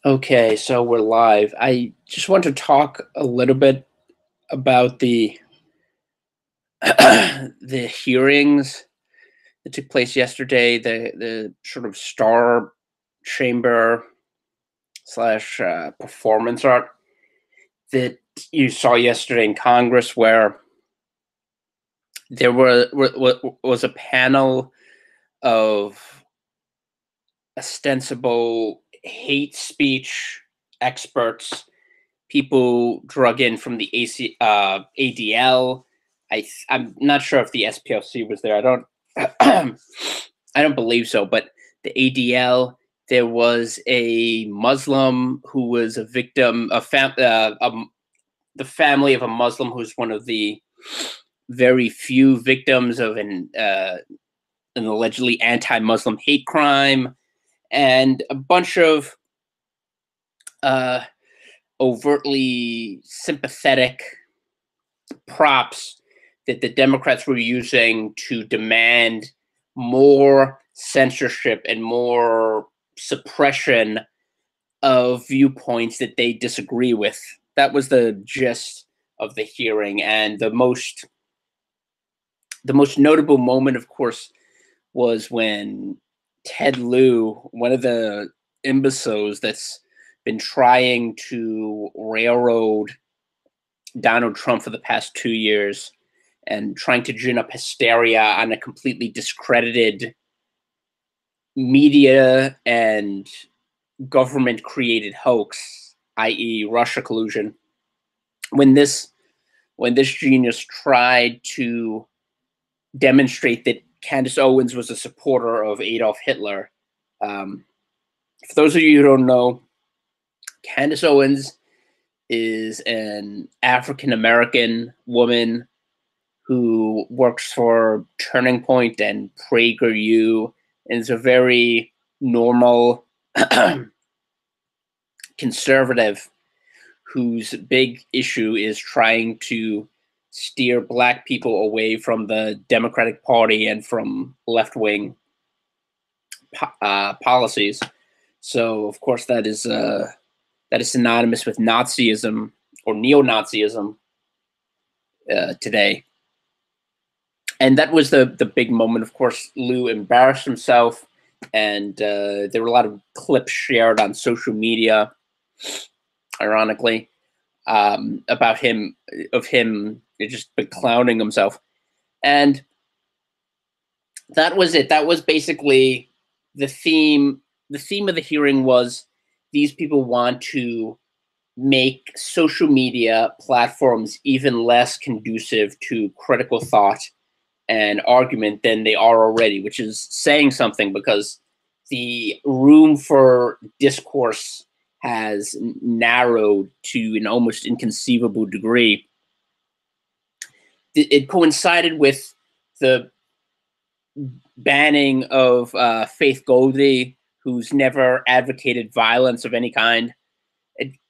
Okay, so we're live. I just want to talk a little bit about the the hearings that took place yesterday, the sort of star chamber slash performance art that you saw yesterday in Congress, where was a panel of ostensible hate speech experts, people drug in from the ADL. I'm not sure if the SPLC was there. I don't I don't believe so. But the ADL, there was a Muslim who was a victim, the family of a Muslim who's one of the very few victims of an allegedly anti-Muslim hate crime, and a bunch of uh, overtly sympathetic props that the Democrats were using to demand more censorship and more suppression of viewpoints that they disagree with. That was the gist of the hearing, and the most notable moment, of course, was when Ted Lieu, one of the imbeciles that's been trying to railroad Donald Trump for the past 2 years and trying to gin up hysteria on a completely discredited media and government created hoax, i.e., Russia collusion. When this when this genius tried to demonstrate that Candace Owens was a supporter of Adolf Hitler, um, for those of you who don't know, Candace Owens is an African American woman who works for Turning Point and PragerU, and is a very normal conservative whose big issue is trying to steer black people away from the Democratic Party and from left-wing policies. So, of course, that is synonymous with Nazism or neo-Nazism today. And that was the big moment. Of course, Lou embarrassed himself, and there were a lot of clips shared on social media, ironically, about him just clowning himself. And that was it. That was basically the theme. The theme of the hearing was these people want to make social media platforms even less conducive to critical thought and argument than they are already, which is saying something, because the room for discourse has narrowed to an almost inconceivable degree. It coincided with the banning of Faith Goldie, who's never advocated violence of any kind.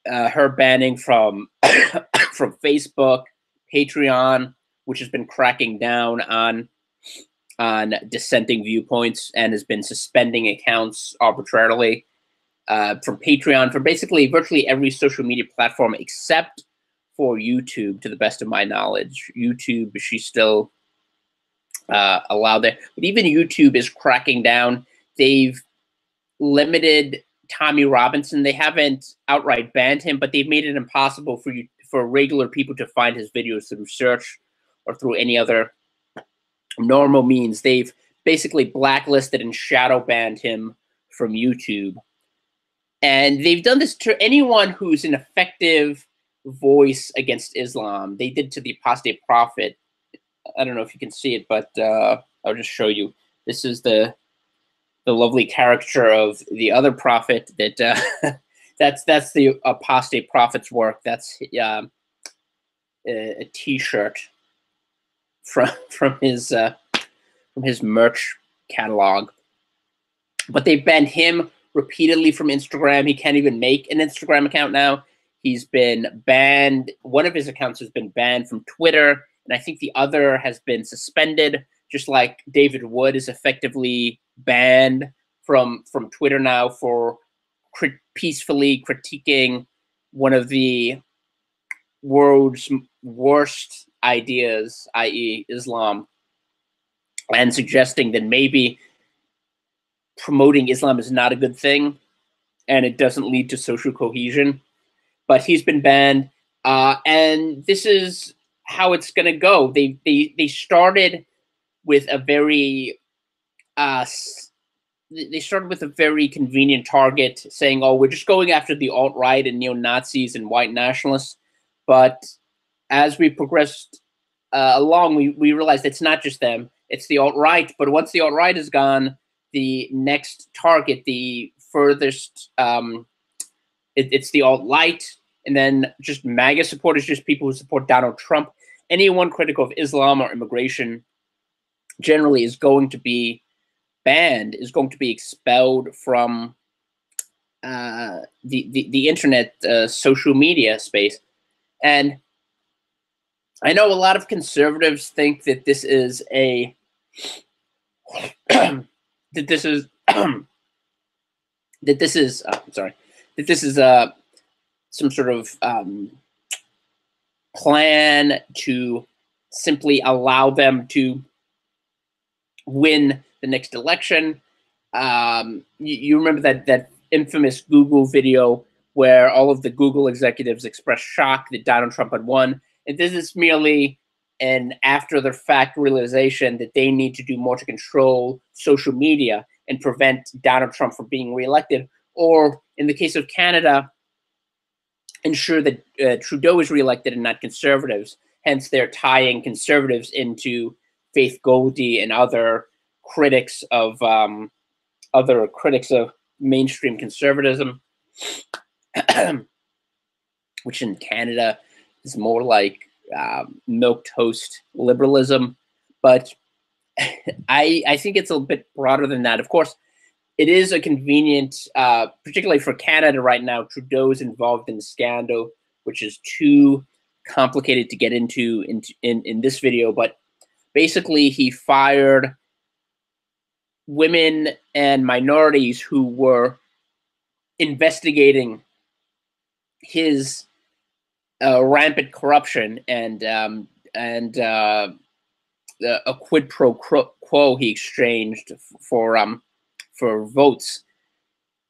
Her banning from from Facebook, Patreon, which has been cracking down on dissenting viewpoints and has been suspending accounts arbitrarily, from Patreon, for basically virtually every social media platform except for YouTube, to the best of my knowledge. YouTube, she's still allowed there. But even YouTube is cracking down. They've limited Tommy Robinson. They haven't outright banned him, but they've made it impossible for regular people to find his videos through search or through any other normal means. They've basically blacklisted and shadow banned him from YouTube. And they've done this to anyone who's an effective voice against Islam. They did to the apostate prophet. I don't know if you can see it, but I'll just show you. This is the lovely caricature of the other prophet that that's the apostate prophet's work. That's a T-shirt from his merch catalog. But they've banned him repeatedly from Instagram. He can't even make an Instagram account now. He's been banned. One of his accounts has been banned from Twitter, and I think the other has been suspended, just like David Wood is effectively banned from Twitter now for peacefully critiquing one of the world's worst ideas, i.e., Islam, and suggesting that maybe promoting Islam is not a good thing and it doesn't lead to social cohesion. But he's been banned, and this is how it's going to go. They started with a very they started with a very convenient target, saying, "Oh, we're just going after the alt-right and neo-Nazis and white nationalists." But as we progressed along, we realized it's not just them; it's the alt-right. But once the alt-right is gone, the next target, the furthest, it's the alt-right, and then just MAGA supporters, just people who support Donald Trump. Anyone critical of Islam or immigration generally is going to be banned, is going to be expelled from the internet, social media space. And I know a lot of conservatives think that this is a that this is that this is sorry, that this is some sort of plan to simply allow them to win the next election. You remember that infamous Google video where all of the Google executives expressed shock that Donald Trump had won. And this is merely an after the fact realization that they need to do more to control social media and prevent Donald Trump from being reelected. Or in the case of Canada, ensure that Trudeau is reelected and not conservatives. Hence, they're tying conservatives into Faith Goldy and other critics of mainstream conservatism, which in Canada is more like milquetoast liberalism. But I think it's a bit broader than that. Of course, it is a convenient, particularly for Canada right now. Trudeau's involved in a scandal, which is too complicated to get into in this video. But basically, he fired women and minorities who were investigating his rampant corruption and a quid pro quo he exchanged for votes.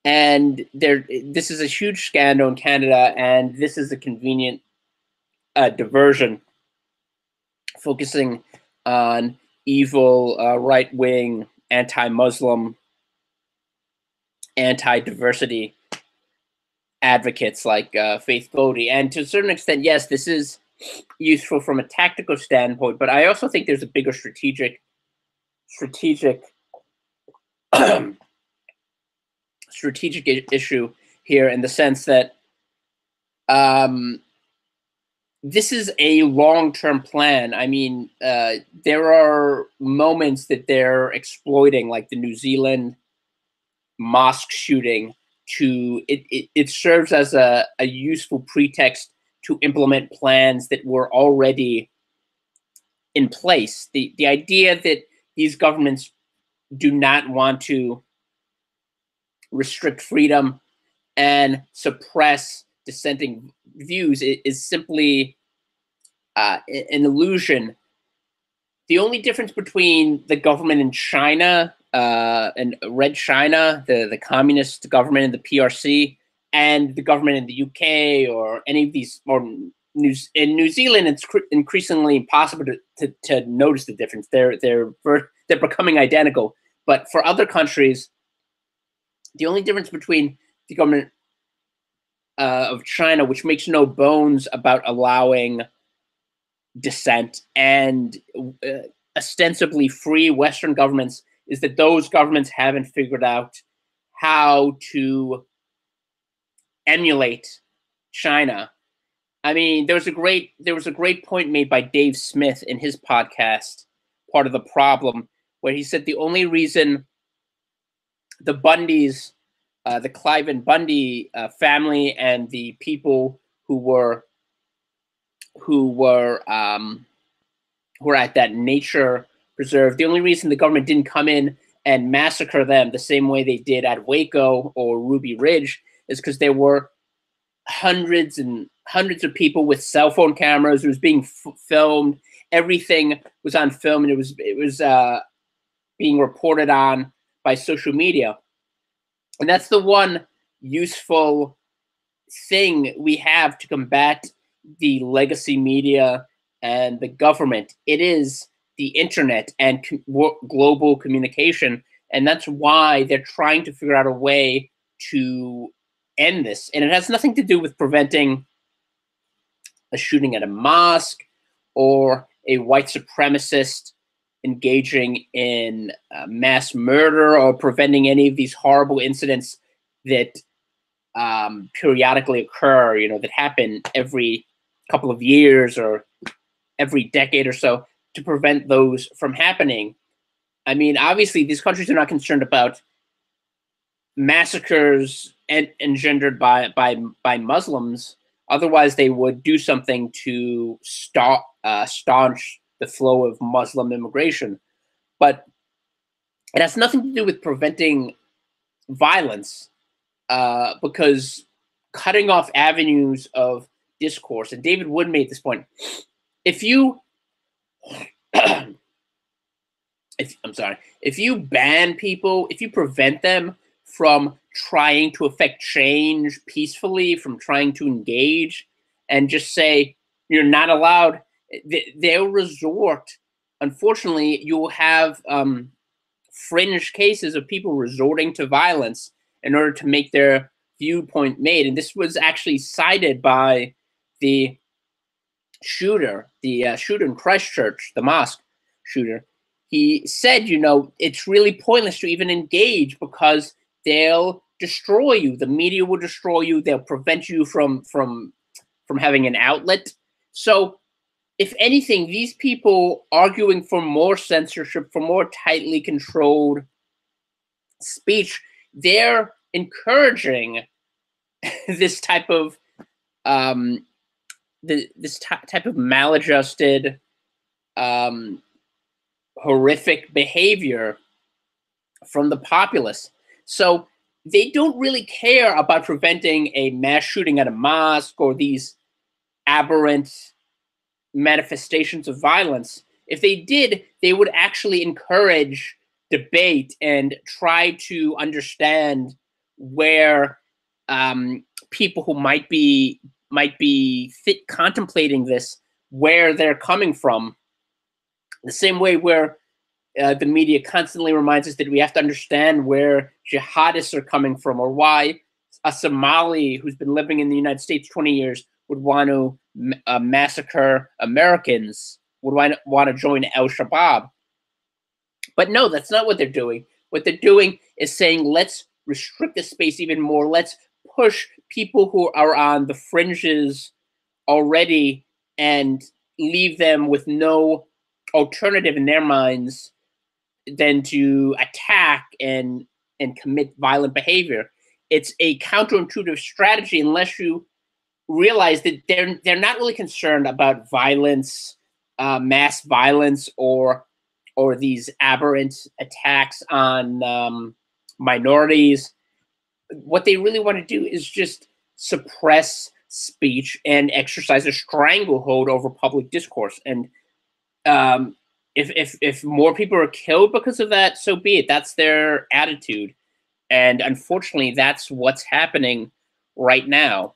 And this is a huge scandal in Canada, and this is a convenient diversion, focusing on evil right-wing, anti-Muslim, anti-diversity advocates like Faith Goldy. And to a certain extent, yes, this is useful from a tactical standpoint, but I also think there's a bigger strategic issue here, in the sense that this is a long-term plan. I mean, there are moments that they're exploiting, like the New Zealand mosque shooting. It serves as a useful pretext to implement plans that were already in place. The idea that these governments do not want to restrict freedom and suppress dissenting views is simply an illusion. The only difference between the government in China and Red China, the communist government in the PRC, and the government in the UK or any of these, or in New Zealand, it's increasingly impossible to notice the difference. They're becoming identical. But for other countries, the only difference between the government of China, which makes no bones about allowing dissent, and ostensibly free Western governments, is that those governments haven't figured out how to emulate China. I mean, there was a great point made by Dave Smith in his podcast, Part of the Problem, where he said the only reason the Bundys, the Clive and Bundy family, and the people who were at that nature preserve, the only reason the government didn't come in and massacre them the same way they did at Waco or Ruby Ridge, is because there were hundreds and hundreds of people with cell phone cameras. It was being filmed. Everything was on film, and it was being reported on by social media. And that's the one useful thing we have to combat the legacy media and the government. It is the internet and global communication. And that's why they're trying to figure out a way to end this. And it has nothing to do with preventing a shooting at a mosque or a white supremacist engaging in mass murder or preventing any of these horrible incidents that periodically occur, that happen every couple of years or every decade or so, to prevent those from happening. I mean, obviously, these countries are not concerned about massacres engendered by Muslims. Otherwise, they would do something to staunch the flow of Muslim immigration. But it has nothing to do with preventing violence, because cutting off avenues of discourse, and David Wood made this point, if you if you ban people, if you prevent them from trying to affect change peacefully, from trying to engage, and just say you're not allowed, they'll resort. Unfortunately, you will have fringe cases of people resorting to violence in order to make their viewpoint made. And this was actually cited by the shooter in Christchurch, the mosque shooter. He said, it's really pointless to even engage because they'll destroy you. The media will destroy you. They'll prevent you from having an outlet. So, if anything, these people arguing for more censorship, for more tightly controlled speech, they're encouraging this type of type of maladjusted, horrific behavior from the populace. So they don't really care about preventing a mass shooting at a mosque or these aberrant manifestations of violence. If they did, they would actually encourage debate and try to understand where people who might be contemplating this, where they're coming from. The same way where the media constantly reminds us that we have to understand where jihadists are coming from, or why a Somali who's been living in the United States 20 years would want to massacre Americans, would want to join Al-Shabaab. But no, that's not what they're doing. What they're doing is saying, let's restrict the space even more. Let's push people who are on the fringes already and leave them with no alternative in their minds than to attack and commit violent behavior. It's a counterintuitive strategy unless you realize that they're not really concerned about violence, mass violence, or these aberrant attacks on minorities. What they really want to do is just suppress speech and exercise a stranglehold over public discourse. And if more people are killed because of that, so be it. That's their attitude. And unfortunately, that's what's happening right now.